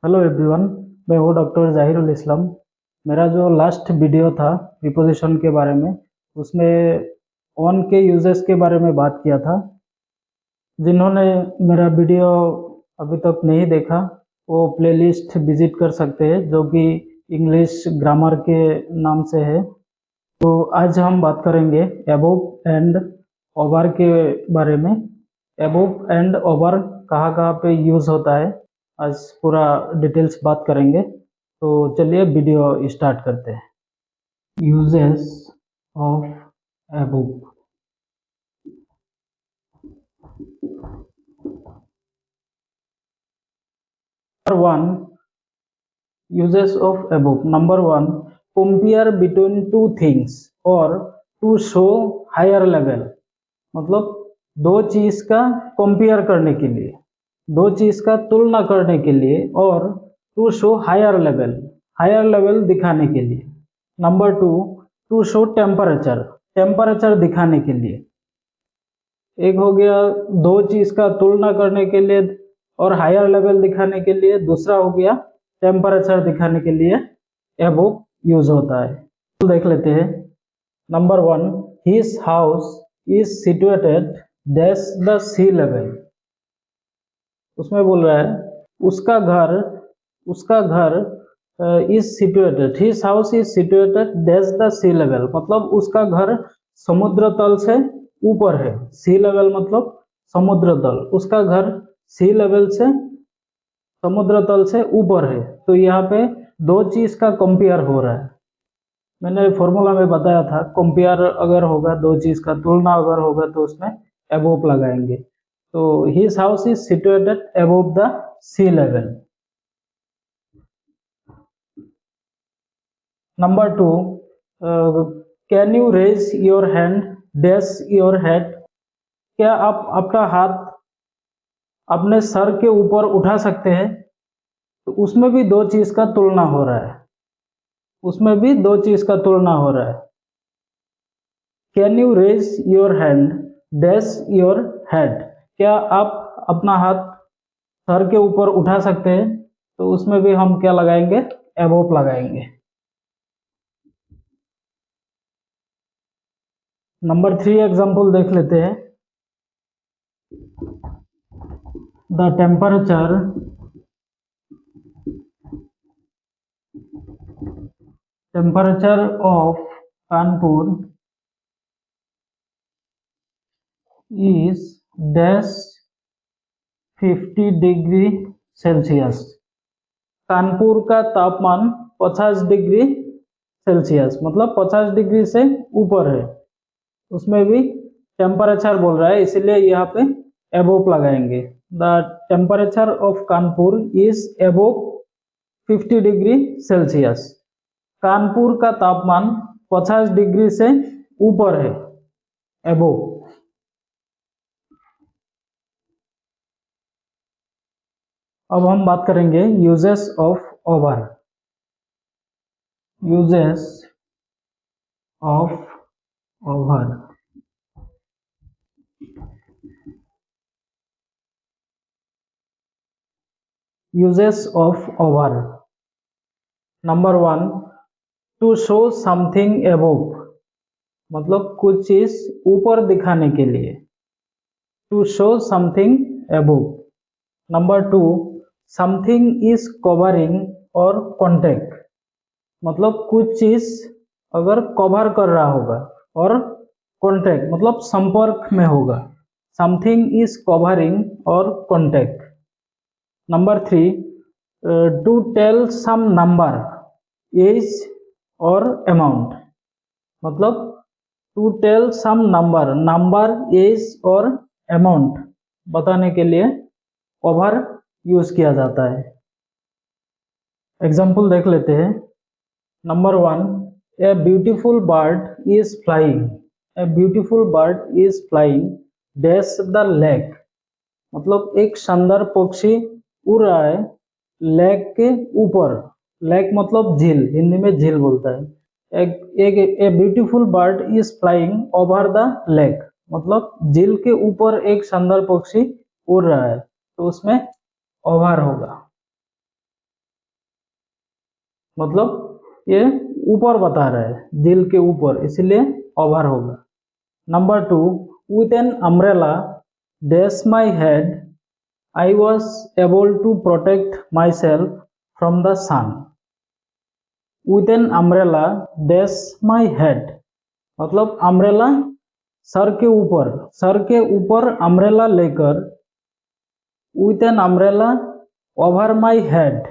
Hello everyone. मैं हूँ doctor ज़ाहिरुल इस्लाम। मेरा जो लास्ट वीडियो था प्रीपोजिशन के बारे में, उसमें ऑन के यूजेस के बारे में बात किया था। जिन्होंने मेरा वीडियो अभी तक नहीं देखा, वो प्लेलिस्ट विजिट कर सकते हैं, जो कि इंग्लिश ग्रामर के नाम से है। तो आज हम बात करेंगे एबोव एंड ओवर के बारे में। एबोव एंड ओवर कहाँ कहाँ पे यूज़ होता है, आज पूरा डिटेल्स बात करेंगे। तो चलिए वीडियो स्टार्ट करते हैं। Uses of above. Number one, uses of above. Number one, compare between two things और टू शो हायर लेवल। मतलब दो चीज का कंपेयर करने के लिए, दो चीज का तुलना करने के लिए, और to show higher level, higher level दिखाने के लिए। Number two, to show temperature, temperature दिखाने के लिए। एक हो गया दो चीज का तुलना करने के लिए और हायर लेवल दिखाने के लिए, दूसरा हो गया टेम्परेचर दिखाने के लिए एबोव यूज होता है। तो देख लेते हैं। Number one, his house is situated dash the sea level. उसमें बोल रहा है उसका घर is situated, his house is situated dash the sea level. मतलब उसका घर समुद्र तल से ऊपर है। सी लेवल मतलब समुद्र तल, उसका घर सी लेवल से समुद्र तल से ऊपर है। तो यहाँ पे दो चीज का कंपेयर हो रहा है। मैंने फॉर्मूला में बताया था, कंपेयर अगर होगा, दो चीज का तुलना अगर होगा, तो उसमें एबोव लगाएंगे। तो his house is situated above the sea level. Number two, can you raise your hand dash your head. क्या आप अपना हाथ अपने सर के ऊपर उठा सकते हैं। तो उसमें भी दो चीज का तुलना हो रहा है, उसमें भी दो चीज का तुलना हो रहा है। Can you raise your hand dash your head. क्या आप अपना हाथ सर के ऊपर उठा सकते हैं। तो उसमें भी हम क्या लगाएंगे, एबोव लगाएंगे। नंबर थ्री एग्जाम्पल देख लेते हैं। The temperature of Kanpur is dash 50 degree Celsius. Kanpur का तापमान 50 डिग्री सेल्सियस, मतलब 50 डिग्री से ऊपर है। उसमें भी टेम्परेचर बोल रहा है, इसीलिए यहाँ पे एबोव लगाएंगे। The temperature of Kanpur is above 50 degree Celsius. Kanpur का तापमान 50 डिग्री से ऊपर है, एबोव। अब हम बात करेंगे uses of over. Uses of over. Uses of over. Number one, to show something above. मतलब कुछ चीज ऊपर दिखाने के लिए, to show something above. Number two, something is covering or contact. मतलब कुछ चीज अगर कवर कर रहा होगा, और कॉन्टेक्ट मतलब संपर्क में होगा। Something is covering or contact. Number three, to tell some number, age or amount. मतलब to tell some number, number, age or amount बताने के लिए ओवर यूज किया जाता है। एग्जाम्पल देख लेते हैं। Number one, a beautiful bird is flying. A beautiful bird is flying dash the lake. मतलब एक शानदार पक्षी उड़ रहा है लेक के ऊपर। लेक मतलब झील, हिंदी में झील बोलता है। A beautiful bird is flying over the lake, मतलब झील के ऊपर एक शानदार पक्षी उड़ रहा है। तो उसमें ओवर होगा। मतलब ये ऊपर बता रहा है, दिल के ऊपर, इसलिए ओवर होगा। Number 2, with an umbrella dash my head I was able to protect myself from the sun. With an umbrella dash my head मतलब अम्ब्रेला सर के ऊपर अम्ब्रेला लेकर, with an umbrella over my head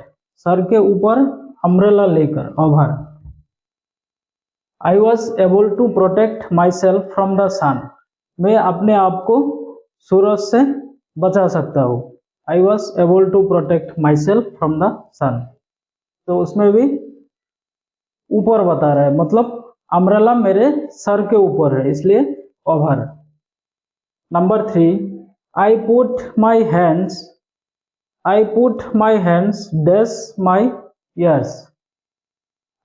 सर के ऊपर umbrella लेकर, over. I was able to protect myself from the sun मैं अपने आप को सूरज से बचा सकता हूँ। I was able to protect myself from the sun, तो उसमें भी ऊपर बता रहा है, मतलब अम्ब्रेला मेरे सर के ऊपर है, इसलिए over. Number 3, I put my hands dash my years.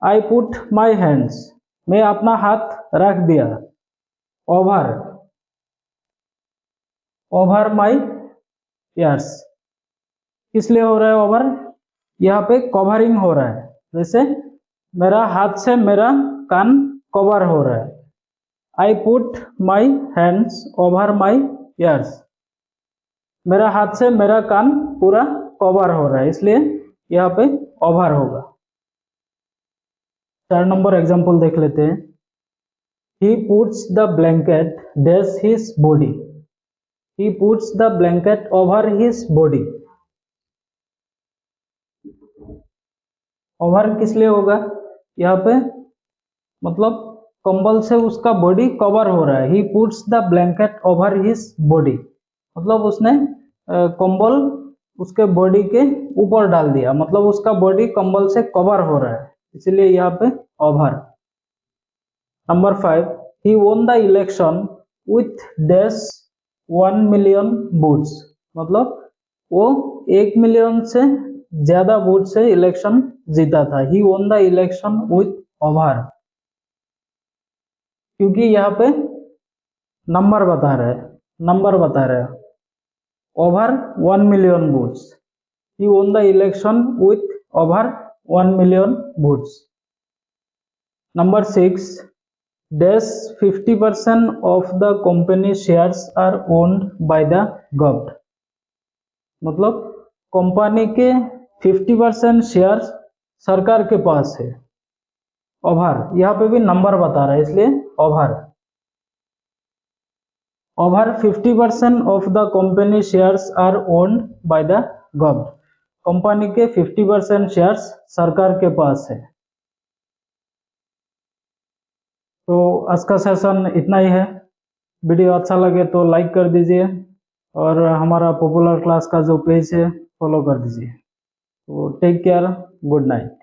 I put my hands मैं अपना हाथ रख दिया, ओवर माई ईयर्स। किस लिए हो रहा है ओवर? यहाँ पे कवरिंग हो रहा है, जैसे मेरा हाथ से मेरा कान कवर हो रहा है। I put my hands over my years मेरा हाथ से मेरा कान पूरा कवर हो रहा है, इसलिए यहाँ पे ओवर होगा। 4 नंबर एग्जाम्पल देख लेते हैं। He puts the blanket dash his body. He puts the blanket over his body. Over किस लिए होगा? यहाँ पे मतलब कंबल से उसका बॉडी कवर हो रहा है। He puts the blanket over his body मतलब उसने कंबल उसके बॉडी के ऊपर डाल दिया, मतलब उसका बॉडी कंबल से कवर हो रहा है, इसलिए यहाँ पे over. Number 5, he won the election with dash 1 million votes मतलब वो 1 मिलियन से ज्यादा वोट से इलेक्शन जीता था। ही won the election with over, क्योंकि यहाँ पे नंबर बता रहा है over 1 million votes. He won the election with over 1 million votes. Number 6, dash 50% of the company shares are owned by the government मतलब कंपनी के 50% शेयर सरकार के पास है, ओवर। यहाँ पे भी नंबर बता रहा है, इसलिए over. 50% of the company shares are owned by the government company के 50% शेयर्स सरकार के पास है। तो आज का सेशन इतना ही है। वीडियो अच्छा लगे तो लाइक कर दीजिए और हमारा पॉपुलर क्लास का जो पेज है फॉलो कर दीजिए। तो टेक केयर, गुड नाइट।